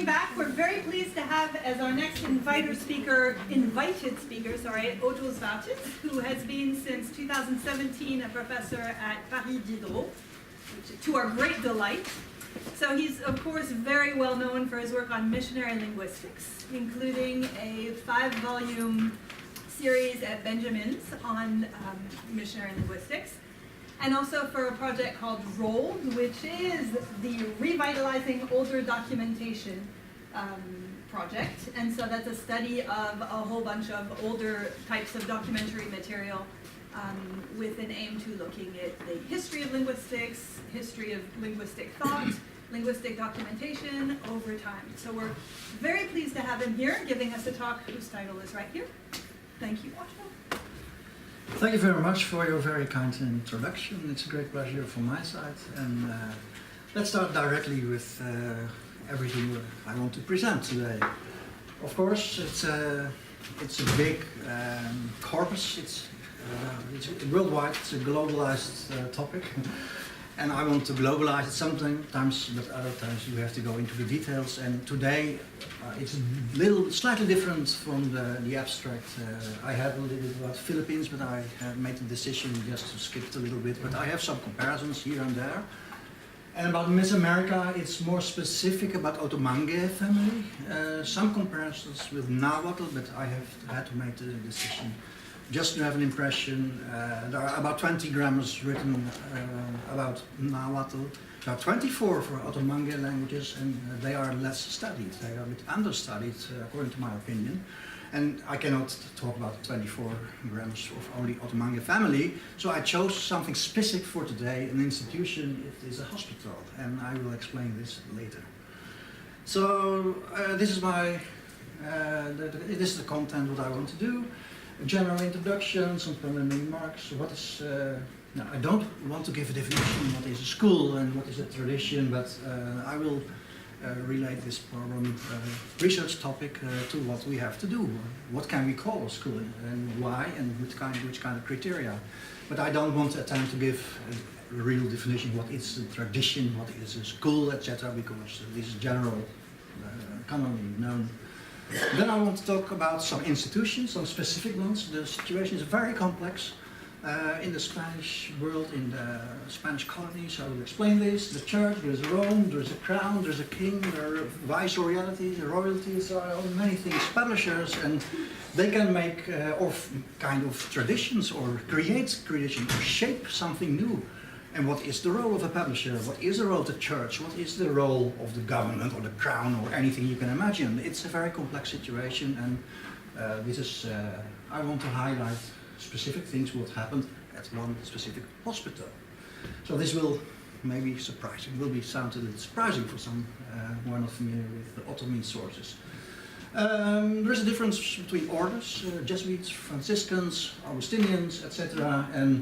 welcome back. We're very pleased to have as our next invited speaker, Otto Zwartjes, who has been since 2017 a professor at Paris-Diderot, to our great delight. So he's, of course, very well known for his work on missionary linguistics, including a 5-volume series at Benjamin's on missionary linguistics, and also for a project called ROLL, which is the Revitalizing Older Documentation project. And so that's a study of a whole bunch of older types of documentary material with an aim to looking at the history of linguistics, history of linguistic thought, linguistic documentation over time. So we're very pleased to have him here, giving us a talk whose title is right here. Thank you, Otto. Thank you very much for your very kind introduction. It's a great pleasure from my side. And let's start directly with everything I want to present today. Of course, it's a big corpus. It's worldwide. It's a globalized topic. And I want to globalize it sometimes, but other times you have to go into the details. And today it's slightly different from the abstract. I had a little bit about Philippines, but I made the decision just to skip it a little bit. But I have some comparisons here and there. And about Mesoamerica, it's more specific about Otto family. Some comparisons with Nahuatl, but I have had to make the decision just to have an impression. There are about 20 grammars written about Nahuatl. There are 24 for Ottomangue languages, and they are less studied. They are a bit understudied, according to my opinion. And I cannot talk about 24 grammars of only Ottomangue family, so I chose something specific for today, an institution. It is a hospital, and I will explain this later. So this is the content what I want to do. A general introduction, some preliminary remarks. What is? Now, I don't want to give a definition what is a school and what is a tradition, but I will relate this problem, research topic, to what we have to do. What can we call a school and why, and which kind of criteria? But I don't want to attempt to give a real definition. What is a tradition? What is a school, etc. Because this is general, commonly known. Then I want to talk about some institutions, some specific ones. The situation is very complex in the Spanish world, in the Spanish colonies. I will explain this. The church, there is Rome, there is a crown, there is a king, there are viceroyalties, royalties, there are many things, publishers, and they can make kind of traditions or create traditions or shape something new. And what is the role of a publisher? What is the role of the church? What is the role of the government or the crown or anything you can imagine? It's a very complex situation, and this is, I want to highlight specific things what happened at one specific hospital. So this will maybe surprising, will be sound a little surprising for some who are not familiar with the Ottoman sources. There is a difference between orders, Jesuits, Franciscans, Augustinians, etc. And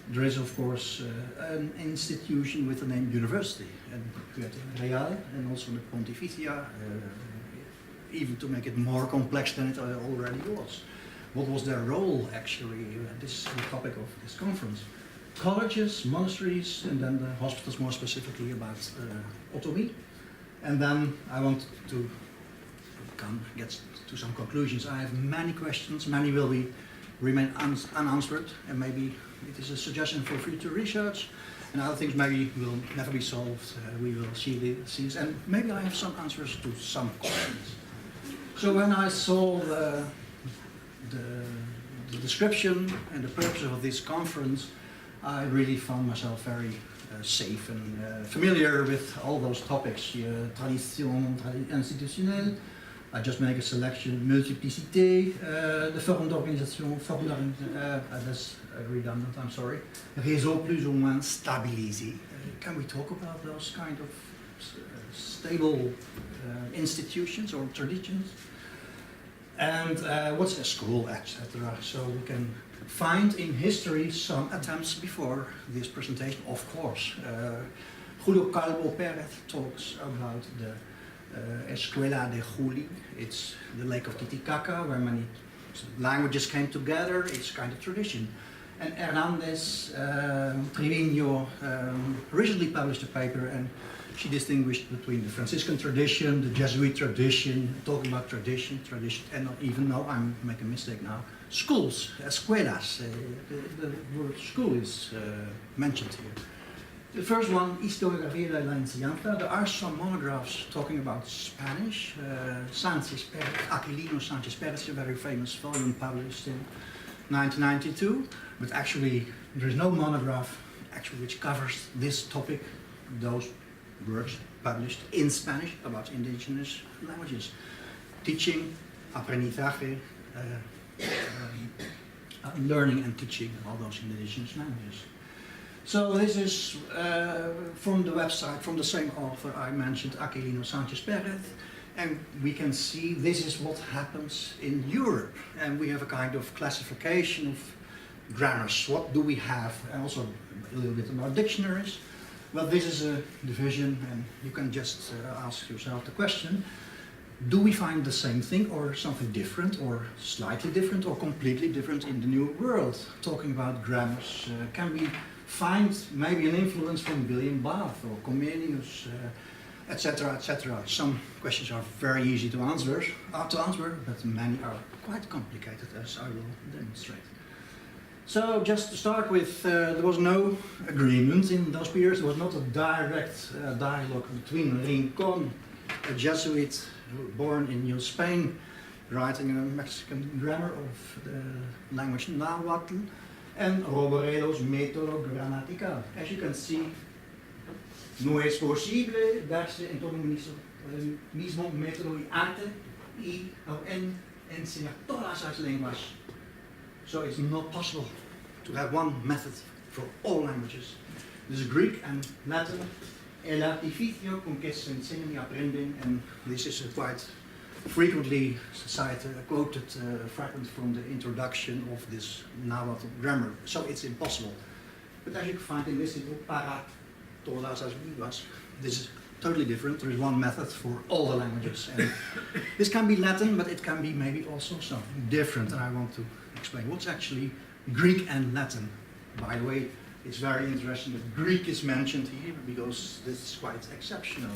there is, of course, an institution with the name university, and we had the Real and also the Pontificia, even to make it more complex than it already was. What was their role, actually? This is the topic of this conference. Colleges, monasteries, and then the hospitals, more specifically about autonomy. And then I want to get to some conclusions. I have many questions, many will remain unanswered, and maybe it is a suggestion for future research, and other things maybe will never be solved. We will see these, and maybe I have some answers to some questions. So when I saw the description and the purpose of this conference, I really found myself very safe and familiar with all those topics. Tradition institutionnelle. I just make a selection, multiplicité, the forme d'organisation, that's redundant, I'm sorry. Réseau plus ou moins stabilisé. Can we talk about those kind of stable institutions or traditions? And what's a school, etc. So we can find in history some attempts before this presentation, of course. Julio Calvo Pérez talks about the Escuela de Juli. It's the lake of Titicaca, where many languages came together. It's kind of tradition. And Hernandez, Trevino, recently published a paper, and She distinguished between the Franciscan tradition, the Jesuit tradition, talking about tradition, and even though I'm making a mistake now, schools, escuelas, the word school is mentioned here. The first one, Historiografía de la Enseñanza. There are some monographs talking about Spanish. Aquilino Sánchez Pérez, a very famous volume published in 1992, but actually there is no monograph actually which covers this topic, those works published in Spanish about indigenous languages. Teaching, aprendizaje, learning and teaching all those indigenous languages. So this is from the website, from the same author I mentioned, Aquilino Sánchez Pérez, and we can see this is what happens in Europe, and we have a kind of classification of grammars. What do we have? And also a little bit about dictionaries. Well, this is a division, and you can just ask yourself the question, do we find the same thing or something different or slightly different or completely different in the New World? Talking about grammars, can we find maybe an influence from William Bath or Comenius, etc., etc.? Some questions are very easy to answer, but many are quite complicated, as I will demonstrate. So just to start with, there was no agreement in those periods. There was not a direct dialogue between Rincon, a Jesuit born in New Spain, writing a Mexican grammar of the language Nahuatl, and Roboredo's Método Gramatical. As you can see, no es posible darse en todo el mismo método y arte y en enseñar todas las lenguas. So it's not possible to have one method for all languages. This is Greek and Latin. El artificio con que se enseñan y aprenden, and this is a quite frequently quoted fragment from the introduction of this Nahuatl grammar. So it's impossible. But as you can find in this book, para todas las lenguas, this is totally different. There is one method for all the languages. And this can be Latin, but it can be maybe also something different. And I want to explain what's actually Greek and Latin. By the way, it's very interesting that Greek is mentioned here because this is quite exceptional.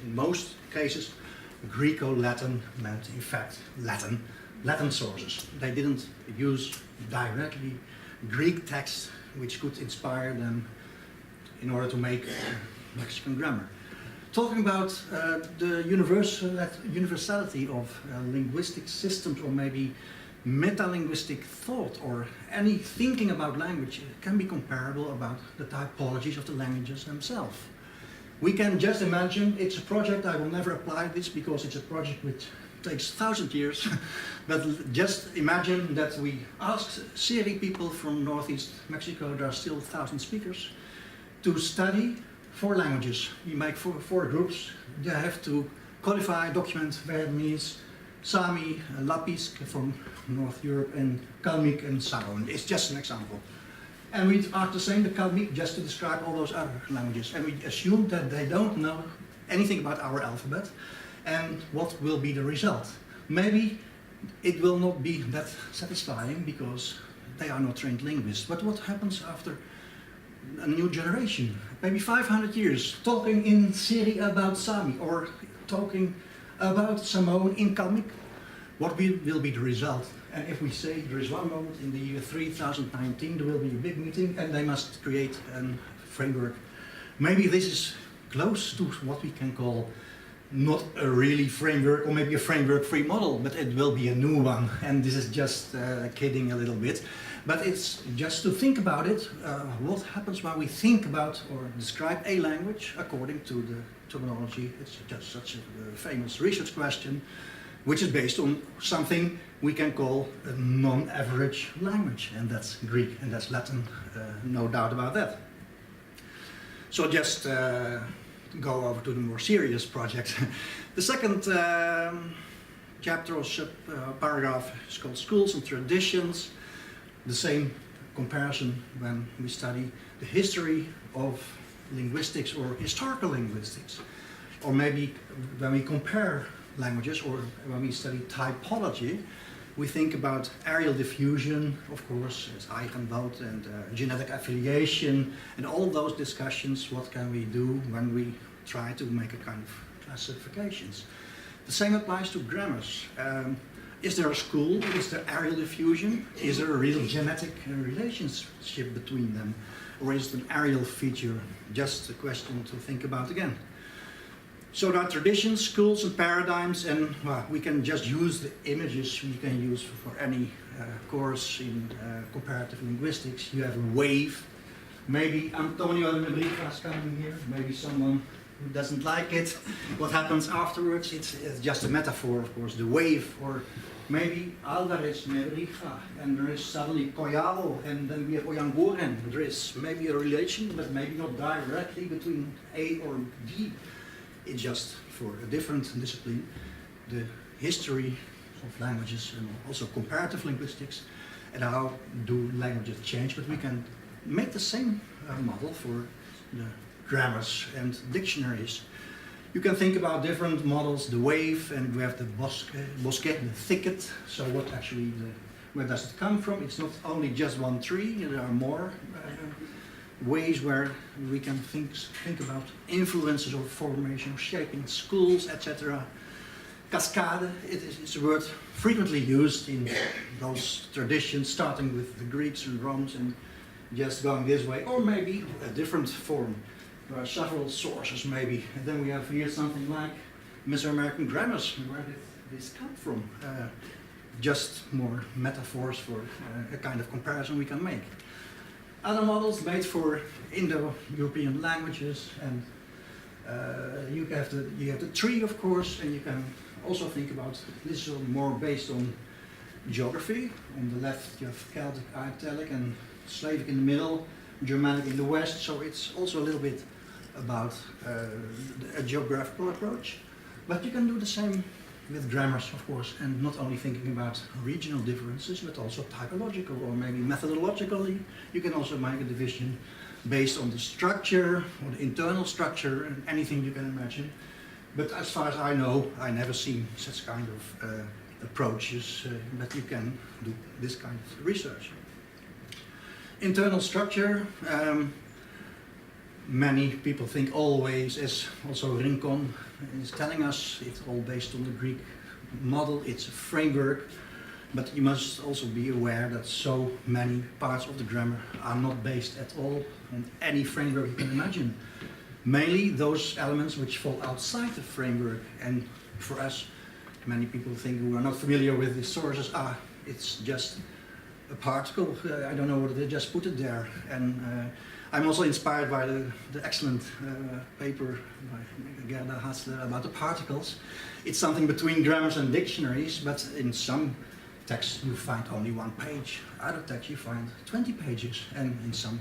In most cases, Greco-Latin meant, in fact, Latin sources. They didn't use directly Greek texts which could inspire them in order to make Mexican grammar. Talking about the universality of linguistic systems, or maybe metalinguistic thought, or any thinking about language, can be comparable about the typologies of the languages themselves. We can just imagine, it's a project, I will never apply this because it's a project which takes 1,000 years, but just imagine that we ask Seri people from northeast Mexico, there are still 1,000 speakers, to study 4 languages. We make four groups. They have to qualify, document Vietnamese, Sami, Lapis from North Europe, and Kalmyk and Saron. It's just an example. And we ask the same to Kalmyk just to describe all those other languages. And we assume that they don't know anything about our alphabet and what will be the result. Maybe it will not be that satisfying because they are not trained linguists. But what happens after a new generation, maybe 500 years, talking in Seri about Sami or talking about Samoan in Kalmyk? What will be the result? And if we say there is one moment in the year 3019, there will be a big meeting and they must create a framework. Maybe this is close to what we can call not a really framework, or maybe a framework-free model, but it will be a new one. And this is just kidding a little bit. But it's just to think about it, what happens when we think about or describe a language according to the terminology. It's just such a famous research question, which is based on something we can call a non-average language, and that's Greek and that's Latin, no doubt about that. So just go over to the more serious project. The second chapter or paragraph is called Schools and Traditions. The same comparison when we study the history of linguistics or historical linguistics, or maybe when we compare languages or when we study typology, we think about areal diffusion, of course, as Eigenwald, and genetic affiliation, and all those discussions. What can we do when we try to make a kind of classifications. The same applies to grammars. Is there a school? Is there aerial diffusion? Is there a real genetic relationship between them? Or is it an aerial feature? Just a question to think about again. So there are traditions, schools and paradigms, and well, we can just use the images we can use for any course in comparative linguistics. You have a wave. Maybe Antonio de Nebriga is coming here. Maybe someone who doesn't like it. What happens afterwards? It's just a metaphor, of course, the wave. Or maybe Alvarez Nebriga, and there is suddenly Collado, and then we have Oyanguren. There is maybe a relation, but maybe not directly between A or D. It's just for a different discipline, the history of languages and also comparative linguistics, and how do languages change, but we can make the same model for the grammars and dictionaries. You can think about different models, the wave, and we have the bosquet, the thicket. So what actually, where does it come from? It's not only just one tree, there are more ways where we can think about influences of formation, shaping schools, etc. Cascade, it's a word frequently used in those traditions, starting with the Greeks and Romans and just going this way, or maybe a different form. There are several sources maybe, and then we have here something like Mesoamerican grammars. Where did this come from? Just more metaphors for a kind of comparison we can make. Other models made for Indo-European languages, and you have the tree, of course, and you can also think about this is more based on geography. On the left you have Celtic, Italic, and Slavic in the middle, Germanic in the west, so it's also a little bit about a geographical approach. But you can do the same with grammars, of course, and not only thinking about regional differences, but also typological or maybe methodologically. You can also make a division based on the structure or the internal structure and anything you can imagine. But as far as I know, I never seen such kind of approaches that you can do this kind of research. Internal structure, many people think always, as also Rincon is telling us, it's all based on the Greek model, it's a framework, but you must also be aware that so many parts of the grammar are not based at all on any framework you can imagine. Mainly those elements which fall outside the framework, and for us, many people think who are not familiar with the sources, it's just a particle, I don't know what they just put it there. And I'm also inspired by the excellent paper by Gerda Hassler about the particles. It's something between grammars and dictionaries, but in some texts you find only one page. Other texts you find 20 pages, and in some,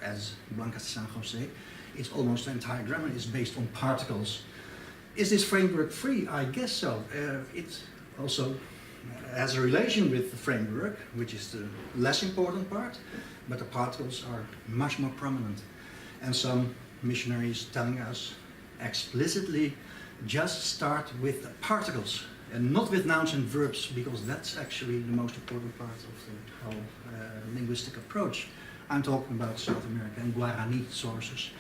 as Blanca San Jose, it's almost the entire grammar is based on particles. Is this framework free? I guess so. It also has a relation with the framework, which is the less important part, but the particles are much more prominent. And some missionaries telling us explicitly, just start with the particles and not with nouns and verbs, because that's actually the most important part of the whole linguistic approach. I'm talking about South America and Guarani sources,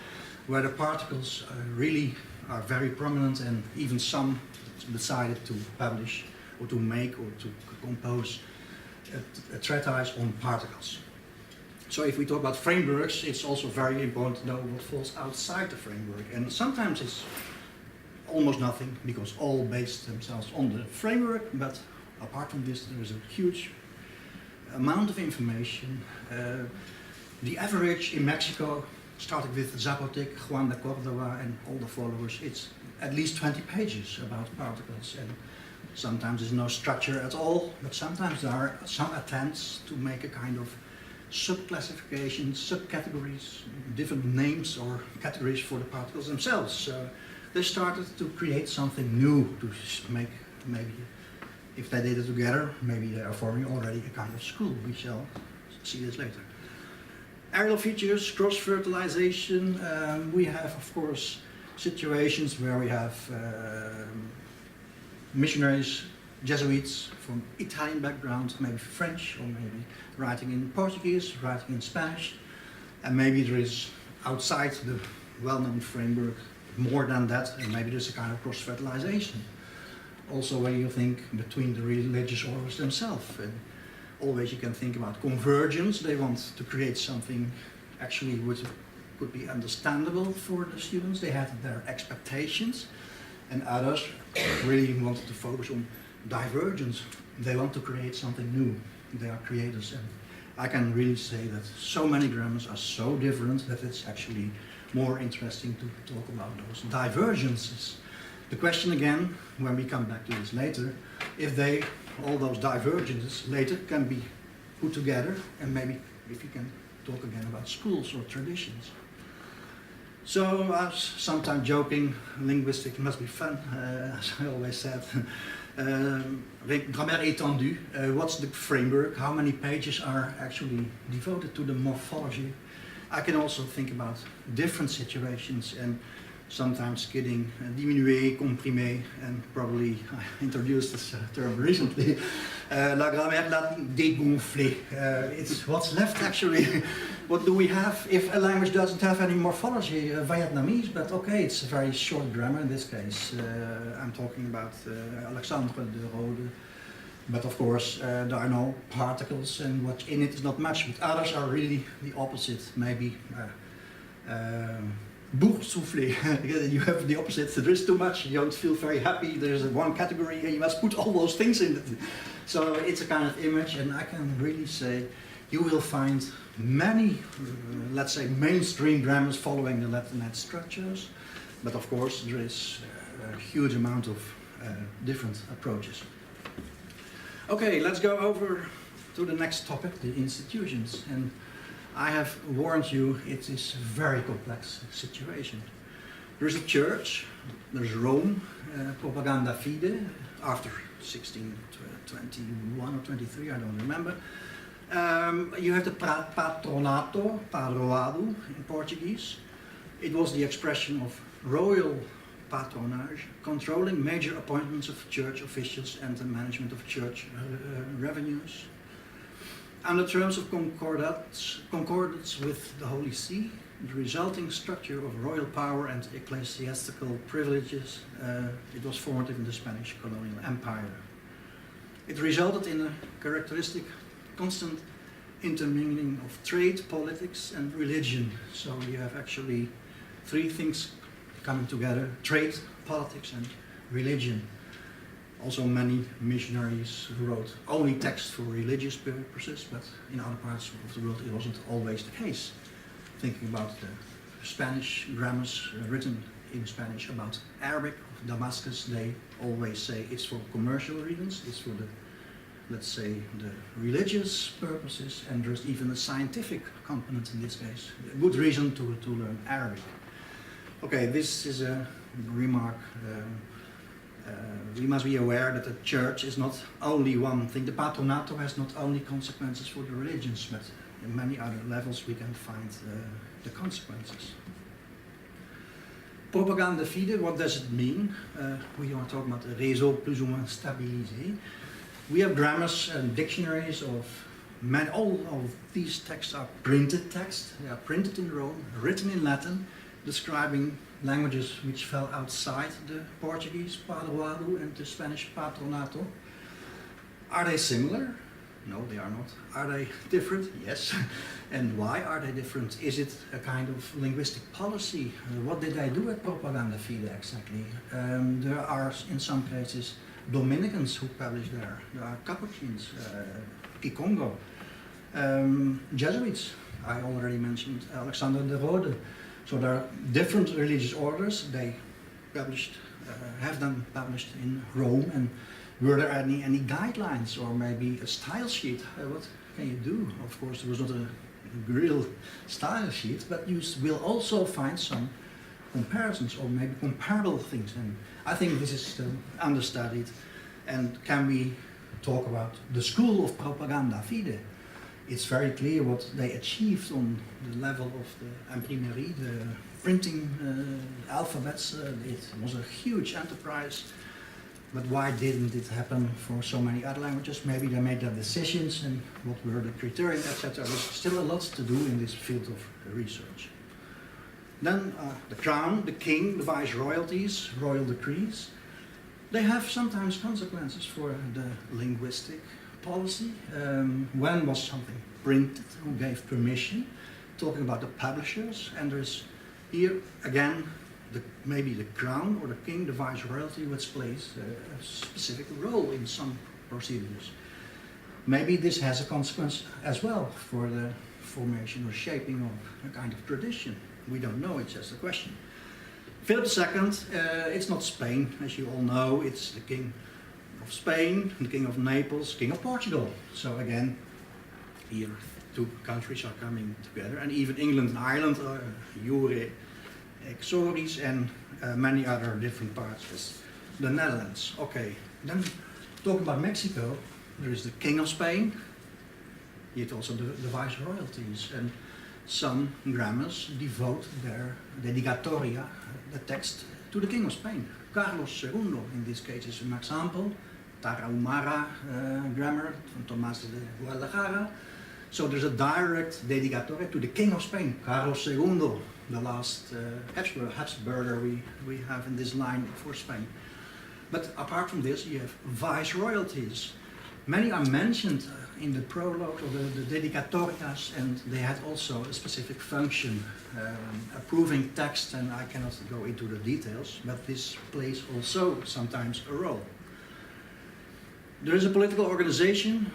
where the particles really are very prominent, and even some decided to publish or to make or to compose a treatise on particles. So if we talk about frameworks, it's also very important to know what falls outside the framework. And sometimes it's almost nothing, because all base themselves on the framework, but apart from this, there is a huge amount of information. The average in Mexico, starting with Zapotec, Juan de Cordova, and all the followers, it's at least 20 pages about particles. And sometimes there's no structure at all, but sometimes there are some attempts to make a kind of sub-classifications, subcategories, different names or categories for the particles themselves. They started to create something new to make, maybe, if they did it together, maybe they are forming already a kind of school. We shall see this later. Aerial features, cross-fertilization. We have, of course, situations where we have missionaries, Jesuits from Italian background, maybe French, or maybe writing in Portuguese, writing in Spanish, and maybe there is outside the well-known framework more than that, maybe there's a kind of cross-fertilization. Also when you think between the religious orders themselves. And always you can think about convergence. They want to create something actually which could be understandable for the students. They had their expectations. And others really wanted to focus on divergence. They want to create something new. They are creators. And I can really say that so many grammars are so different that it's actually more interesting to talk about those divergences. The question again, when we come back to this later, if all those divergences later can be put together, and maybe if you can talk again about schools or traditions. So I was sometimes joking, linguistic must be fun, as I always said. Grammaire étendue, what's the framework? How many pages are actually devoted to the morphology? I can also think about different situations and sometimes kidding, diminué, comprimé, and probably I introduced this term recently. La grammaire dégonflée. It's what's left actually. What do we have if a language doesn't have any morphology? Vietnamese, but okay, it's a very short grammar in this case. I'm talking about Alexandre de Rode. But of course, there are no particles, and what's in it is not much. But others are really the opposite. Maybe boursouflé. You have the opposite. There is too much. You don't feel very happy. There's one category, and you must put all those things in it. So it's a kind of image, and I can really say you will find many, let's say, mainstream grammars following the Latinate structures. But of course, there is a huge amount of different approaches. Okay, let's go over to the next topic, the institutions. And I have warned you, it is a very complex situation. There's a church, there's Rome, propaganda fide, after 1621 or 23, I don't remember. You have the patronato, padroado in Portuguese. It was the expression of royal patronage, controlling major appointments of church officials and the management of church revenues. Under terms of concordance with the Holy See, the resulting structure of royal power and ecclesiastical privileges, it was formed in the Spanish colonial empire. It resulted in a characteristic constant intermingling of trade, politics and religion. So you have actually three things coming together: trade, politics and religion. Also many missionaries who wrote only text for religious purposes, but in other parts of the world it wasn't always the case. Thinking about the Spanish grammars written in Spanish about Arabic, Damascus, they always say it's for commercial reasons, it's for the, let's say, the religious purposes, and there's even a scientific component in this case. A good reason to learn Arabic. Okay, this is a remark. We must be aware that the church is not only one thing. The patronato has not only consequences for the religions, but in many other levels we can find the consequences. Propaganda fide, what does it mean? We are talking about a réseau plus ou moins stabilisé. We have grammars and dictionaries of all of these texts are printed texts. They are printed in Rome, written in Latin, describing languages which fell outside the Portuguese padroado and the Spanish patronato. Are they similar? No, they are not. Are they different? Yes. And why are they different? Is it a kind of linguistic policy? What did they do at propaganda fide exactly? There are, in some cases, Dominicans who publish there. There are Capuchins, Kikongo, Jesuits. I already mentioned Alexandre de Rode. So there are different religious orders. They published, have them published in Rome. And were there any guidelines or maybe a style sheet? What can you do? Of course, there was not a real style sheet, but you will also find some comparisons or maybe comparable things. And I think this is still understudied. And can we talk about the school of propaganda fide? It's very clear what they achieved on the level of the imprimerie, the printing alphabets. It was a huge enterprise. But why didn't it happen for so many other languages? Maybe they made their decisions and what were the criteria, etc. There's still a lot to do in this field of research. Then the crown, the king, the viceroyalties, royal decrees. They have sometimes consequences for the linguistic policy. When was something printed? Who gave permission? Talking about the publishers, and there's here again maybe the crown or the king, the viceroyalty, which plays a specific role in some procedures. Maybe this has a consequence as well for the formation or shaping of a kind of tradition. We don't know, it's just a question. Philip II, it's not Spain, as you all know, it's the king of Spain, the king of Naples, king of Portugal. So again, here two countries are coming together, and even England and Ireland, Jure Exoris, and many other different parts as the Netherlands. Okay, then talking about Mexico, there is the king of Spain, yet also the viceroyalties, and some grammars devote their dedicatoria, the text, to the king of Spain. Carlos II, in this case, is an example. Tarahumara grammar from Tomás de Guadalajara. So there's a direct dedicatoria to the king of Spain, Carlos II, the last Habsburger we have in this line for Spain. But apart from this, you have viceroyalties. Many are mentioned in the prologue of the dedicatorias, and they had also a specific function, approving text, and I cannot go into the details, but this plays also sometimes a role. There is a political organization